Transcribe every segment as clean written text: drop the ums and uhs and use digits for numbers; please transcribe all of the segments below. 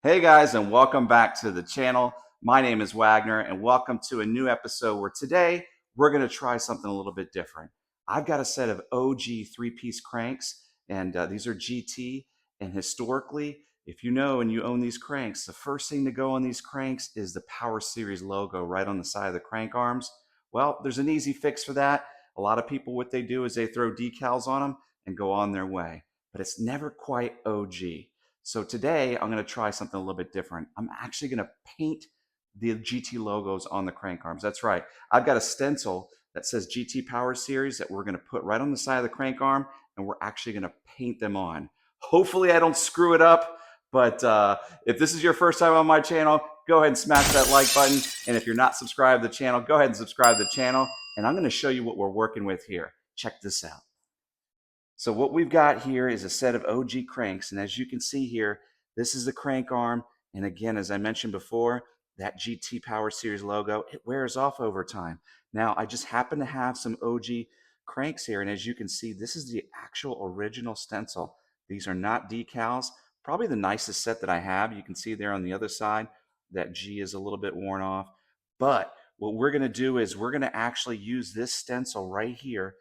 Hey guys, and welcome back to the channel. My name is Wagner, and welcome to a new episode where today we're going to try something a little bit different. I've got a set of OG three-piece cranks, and these are GT. And historically, if you know and you own these cranks, the first thing to go on these cranks is the Power Series logo right on the side of the crank arms. Well, there's an easy fix for that. A lot of people, what they do is they throw decals on them and go on their way, but it's never quite OG. So today I'm going to try something a little bit different. I'm actually going to paint the GT logos on the crank arms. That's right. I've got a stencil that says GT Power Series that we're going to put right on the side of the crank arm, and we're actually going to paint them on. Hopefully I don't screw it up, but if this is your first time on my channel, go ahead and smash that like button. And if you're not subscribed to the channel, go ahead and subscribe to the channel. And I'm going to show you what we're working with here. Check this out. So what we've got here is a set of OG cranks. And as you can see here, this is the crank arm. And again, as I mentioned before, that GT Power Series logo, it wears off over time. Now, I just happen to have some OG cranks here. And as you can see, this is the actual original stencil. These are not decals. Probably the nicest set that I have. You can see there on the other side, that G is a little bit worn off. But what we're going to do is we're going to actually use this stencil right here.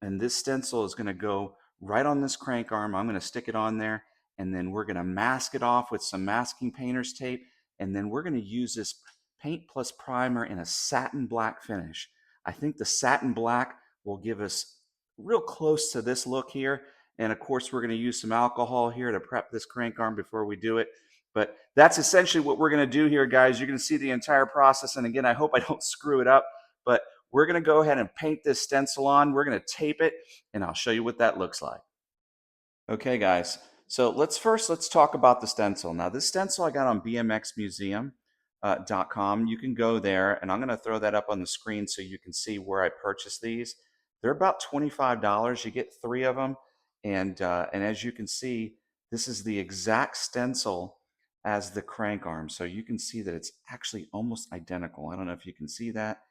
And this stencil is going to go right on this crank arm. I'm going to stick it on there, and then we're going to mask it off with some masking painter's tape, and then we're going to use this paint plus primer in a satin black finish. I think the satin black will give us real close to this look here, and of course we're going to use some alcohol here to prep this crank arm before we do it. But that's essentially what we're going to do here, guys. You're going to see the entire process, and again, I hope I don't screw it up, but we're going to go ahead and paint this stencil on. We're going to tape it, and I'll show you what that looks like. Okay, guys. So let's talk about the stencil. Now, this stencil I got on bmxmuseum.com. You can go there, and I'm going to throw that up on the screen so you can see where I purchased these. They're about $25. You get 3 of them, and as you can see, this is the exact stencil as the crank arm. So you can see that it's actually almost identical. I don't know if you can see that,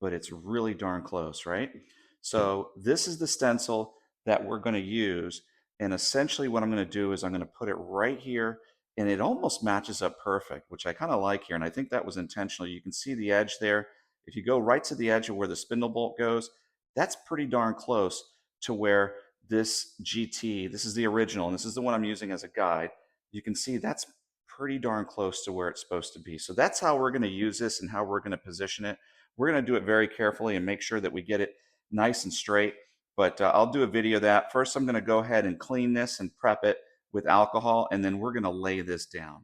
but it's really darn close, right? So this is the stencil that we're going to use. And essentially what I'm going to do is I'm going to put it right here, and it almost matches up perfect, which I kind of like here. And I think that was intentional. You can see the edge there. If you go right to the edge of where the spindle bolt goes, that's pretty darn close to where this GT, this is the original, and this is the one I'm using as a guide. You can see that's pretty darn close to where it's supposed to be. So that's how we're going to use this and how we're going to position it. We're going to do it very carefully and make sure that we get it nice and straight. But I'll do a video of that. First, I'm going to go ahead and clean this and prep it with alcohol, and then we're going to lay this down.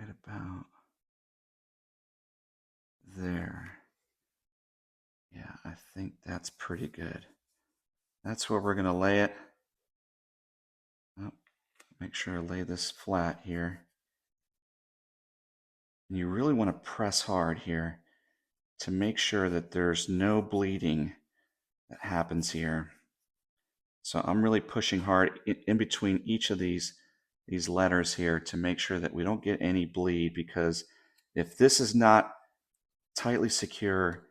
Right about there. Yeah, I think that's pretty good. That's where we're going to lay it. Oh, make sure I lay this flat here. And you really want to press hard here to make sure that there's no bleeding that happens here. So I'm really pushing hard in between each of these letters here to make sure that we don't get any bleed, because if this is not tightly secure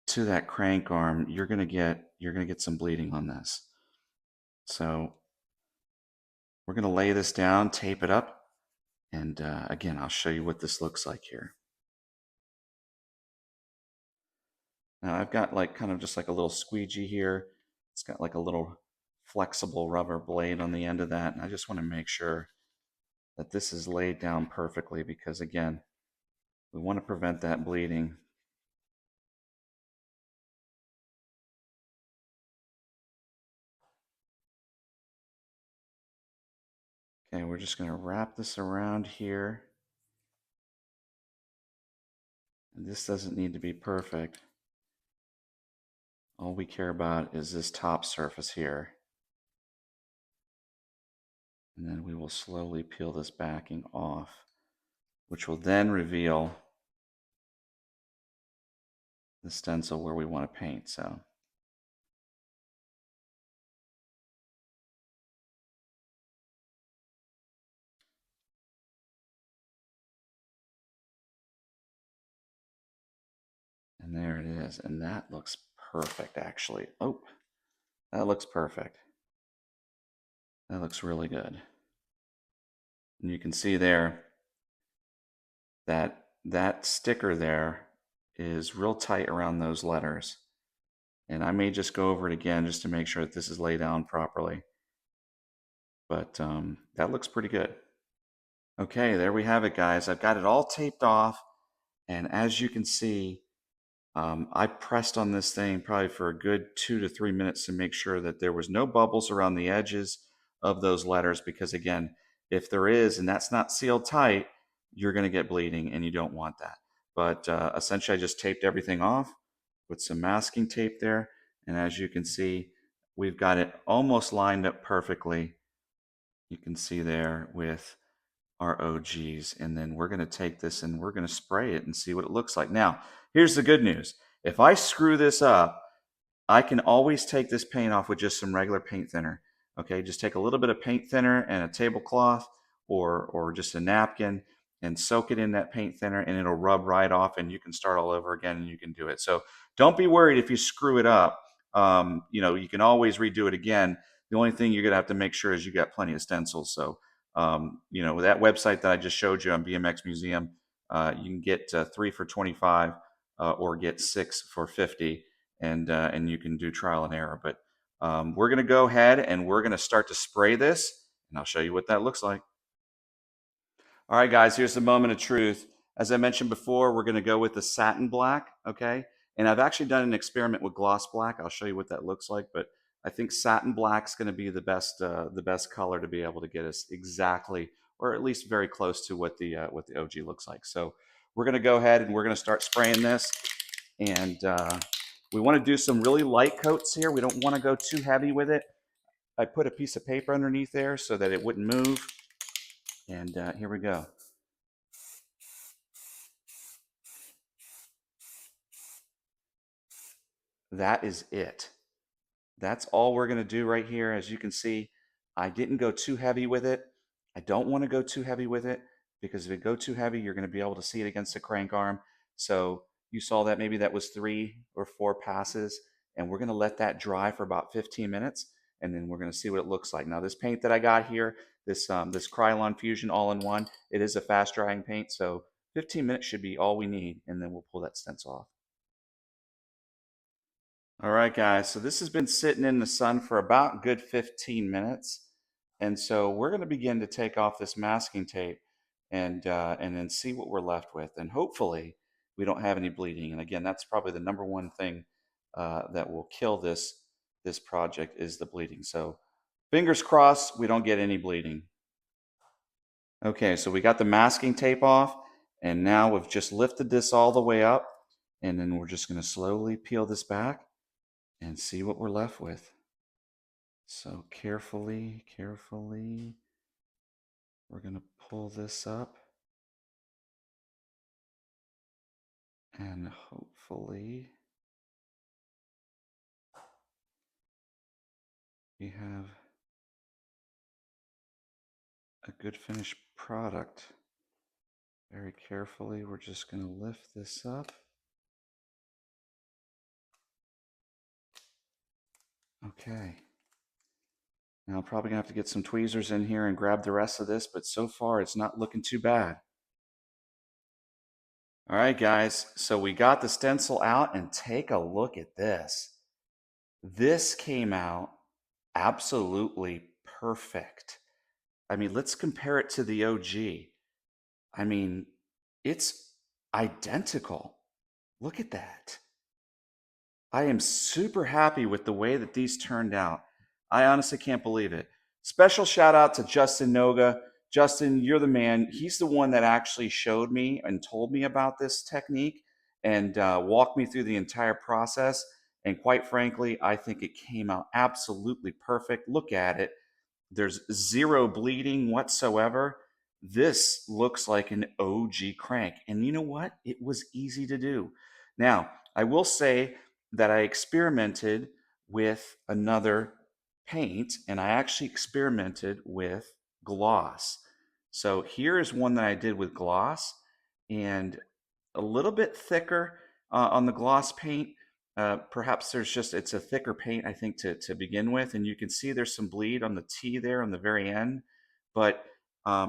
to that crank arm, you're gonna get some bleeding on this. So we're gonna lay this down, tape it up, and again, I'll show you what this looks like here. Now I've got like kind of just like a little squeegee here. It's got like a little flexible rubber blade on the end of that, and I just want to make sure that this is laid down perfectly, because again, we want to prevent that bleeding. Okay, we're just going to wrap this around here. And this doesn't need to be perfect. All we care about is this top surface here. And then we will slowly peel this backing off, which will then reveal the stencil where we want to paint. So And there it is. And that looks perfect, actually. Oh, that looks perfect. That looks really good. And you can see there that that sticker there is real tight around those letters. And I may just go over it again just to make sure that this is laid down properly. But that looks pretty good. Okay, there we have it, guys. I've got it all taped off. And as you can see, I pressed on this thing probably for a good 2 to 3 minutes to make sure that there was no bubbles around the edges of those letters. Because again, if there is, and that's not sealed tight, you're going to get bleeding and you don't want that. But essentially I just taped everything off with some masking tape there. And as you can see, we've got it almost lined up perfectly. You can see there with our OGs. And then we're going to take this and we're going to spray it and see what it looks like. Now, here's the good news. If I screw this up, I can always take this paint off with just some regular paint thinner. Okay, just take a little bit of paint thinner and a tablecloth or just a napkin and soak it in that paint thinner and it'll rub right off and you can start all over again and you can do it. So don't be worried if you screw it up. You can always redo it again. The only thing you're gonna have to make sure is you got plenty of stencils. So that website that I just showed you on BMX Museum, you can get 3 for 25 or get 6 for 50 and you can do trial and error. But we're going to go ahead and we're going to start to spray this, and I'll show you what that looks like. All right, guys, here's the moment of truth. As I mentioned before, we're going to go with the satin black, okay? And I've actually done an experiment with gloss black. I'll show you what that looks like, but I think satin black's going to be the best color to be able to get us exactly, or at least very close to what the OG looks like. So we're going to go ahead and we're going to start spraying this, and we want to do some really light coats here. We don't want to go too heavy with it. I put a piece of paper underneath there so that it wouldn't move. And here we go. That is it. That's all we're going to do right here. As you can see, I didn't go too heavy with it. I don't want to go too heavy with it because if it go too heavy, you're going to be able to see it against the crank arm. So you saw that maybe that was 3 or 4 passes, and we're going to let that dry for about 15 minutes, and then we're going to see what it looks like. Now, this paint that I got here, this Krylon Fusion all-in-one, it is a fast-drying paint, so 15 minutes should be all we need, and then we'll pull that stencil off. All right, guys, so this has been sitting in the sun for about a good 15 minutes. And so we're going to begin to take off this masking tape and then see what we're left with. And hopefully we don't have any bleeding. And again, that's probably the number one thing that will kill this project is the bleeding. So fingers crossed we don't get any bleeding. Okay, so we got the masking tape off, and now we've just lifted this all the way up, and then we're just going to slowly peel this back and see what we're left with. So carefully, we're going to pull this up, and hopefully we have a good finished product. Very carefully, we're just going to lift this up. Okay. Now I'm probably going to have to get some tweezers in here and grab the rest of this, but so far it's not looking too bad. All right, guys, so we got the stencil out, and take a look at this. This came out absolutely perfect. I mean, let's compare it to the OG. I mean, it's identical. Look at that. I am super happy with the way that these turned out. I honestly can't believe it. Special shout out to Justin Noga. Justin, you're the man. He's the one that actually showed me and told me about this technique and walked me through the entire process. And quite frankly, I think it came out absolutely perfect. Look at it. There's zero bleeding whatsoever. This looks like an OG crank. And you know what? It was easy to do. Now, I will say that I experimented with another paint, and I actually experimented with gloss. So here is one that I did with gloss, and a little bit thicker. on the gloss paint. Perhaps it's a thicker paint, I think, to begin with, and you can see there's some bleed on the T there on the very end. But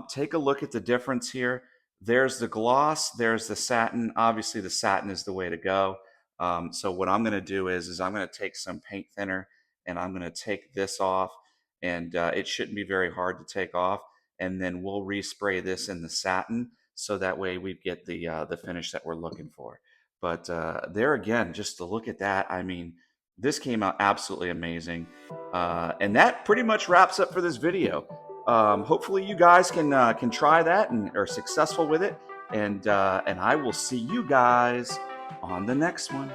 take a look at the difference here. There's the gloss, there's the satin. Obviously, the satin is the way to go. So what I'm going to do is I'm going to take some paint thinner and I'm going to take this off, and it shouldn't be very hard to take off. And then we'll respray this in the satin, so that way we get the finish that we're looking for. But there again, just to look at that, I mean, this came out absolutely amazing. And that pretty much wraps up for this video. Hopefully you guys can try that and are successful with it. And I will see you guys on the next one.